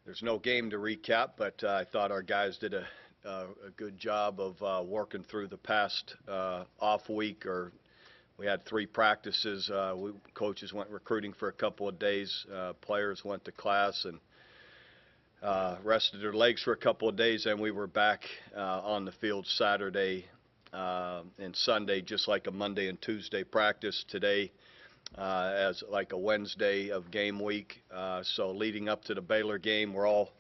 There's no game to recap, but I thought our guys did a good job of working through the past off week. Or we had 3 practices. Coaches went recruiting for a couple of days. Players went to class and rested their legs for a couple of days, and we were back on the field Saturday and Sunday, just like a Monday and Tuesday practice. Today as like a Wednesday of game week. So leading up to the Baylor game, we're all,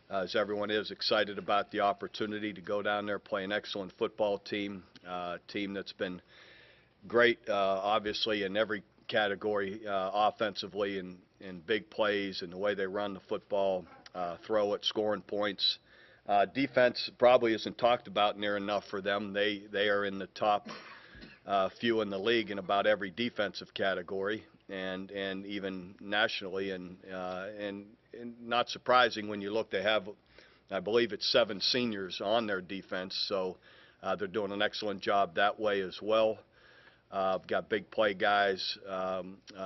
as everyone is, excited about the opportunity to go down there, play an excellent football team, team that's been great, obviously, in every category, offensively and in big plays and the way they run the football, throw it, scoring points. Defense probably isn't talked about near enough for them. They are in the top few in the league in about every defensive category, and even nationally, and not surprising when you look. They have, I believe it's 7 seniors on their defense, so they're doing an excellent job that way as well. Got big play guys,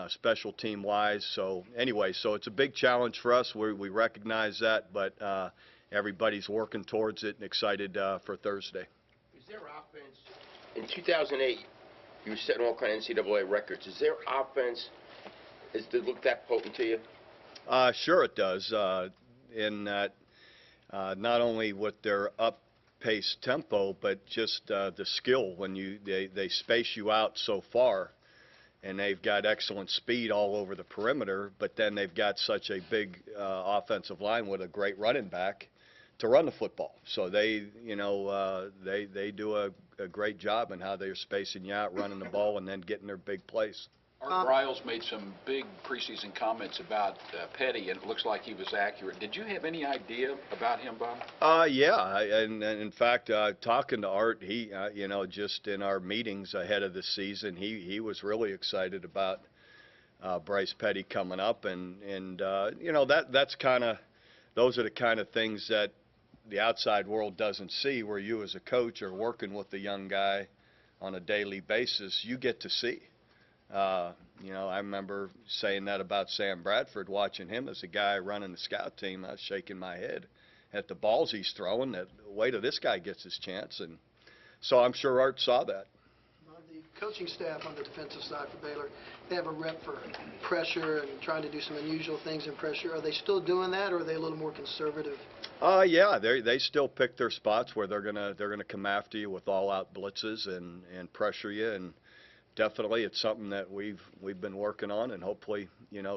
special team wise. So anyway, so it's a big challenge for us. We recognize that, but everybody's working towards it and excited for Thursday. Is there offense? In 2008, you were setting all kind of NCAA records. Is there offense? Does it look that potent to you? Sure it does. In that, not only with their up-pace tempo, but just the skill when they space you out so far, and they've got excellent speed all over the perimeter. But then they've got such a big offensive line with a great running back to run the football. So they do a great job in how they're spacing you out, running the ball, and then getting their big plays. Art Briles made some big preseason comments about Petty, and it looks like he was accurate. Did you have any idea about him, Bob? Yeah, and in fact, talking to Art, he, just in our meetings ahead of the season, he was really excited about Bryce Petty coming up, and that's kind of, those are the kind of things that the outside world doesn't see, where you as a coach are working with the young guy on a daily basis. You get to see. I remember saying that about Sam Bradford, watching him as a guy running the scout team. I was shaking my head at the balls he's throwing, that wait till this guy gets his chance. And so I'm sure Art saw that. The coaching staff on the defensive side for Baylor, they have a rep for pressure and trying to do some unusual things in pressure. Are they still doing that, or are they a little more conservative? Yeah, they still pick their spots where they're gonna come after you with all-out blitzes and pressure you, and definitely it's something that we've been working on, and hopefully,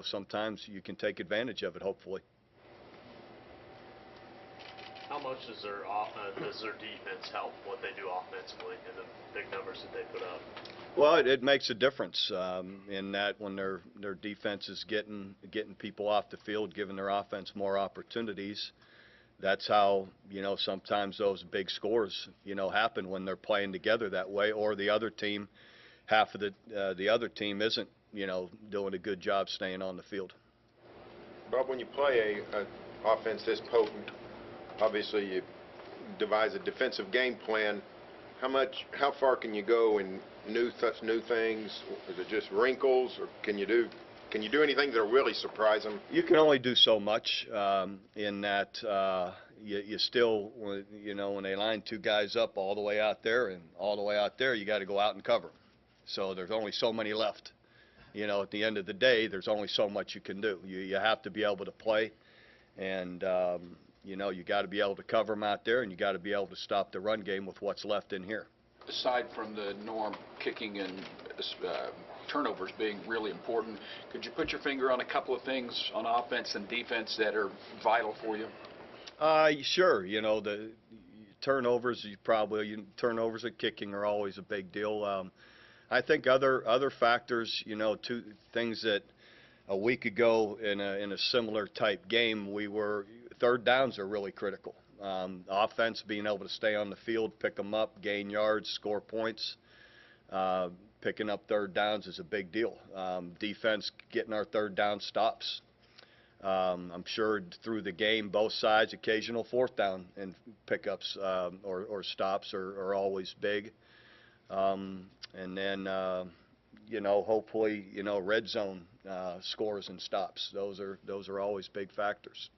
sometimes you can take advantage of it, hopefully. How much does their defense help what they do offensively and the big numbers that they put up? Well, it makes a difference in that when their defense is getting people off the field, giving their offense more opportunities. That's how, sometimes those big scores, happen when they're playing together that way, or the other team, half of the other team isn't, doing a good job staying on the field. Bob, when you play a offense this potent, obviously you devise a defensive game plan. How far can you go in new things? Is it just wrinkles, or can you do anything that'll really surprise them? You can only do so much in that you still, when they line 2 guys up all the way out there and all the way out there, you got to go out and cover them. So there's only so many left. At the end of the day, there's only so much you can do. You have to be able to play, and you got to be able to cover them out there, and you got to be able to stop the run game with what's left in here. Aside from the norm, kicking and turnovers being really important, could you put your finger on a couple of things on offense and defense that are vital for you? Sure. The turnovers, turnovers and kicking are always a big deal. I think other factors, 2 things that a week ago in a similar type game, third downs are really critical. Offense being able to stay on the field, pick them up, gain yards, score points. Picking up third downs is a big deal. Defense getting our third down stops. I'm sure through the game, both sides, occasional 4th down and pickups or stops are always big. And then, hopefully, red zone scores and stops. Those are always big factors.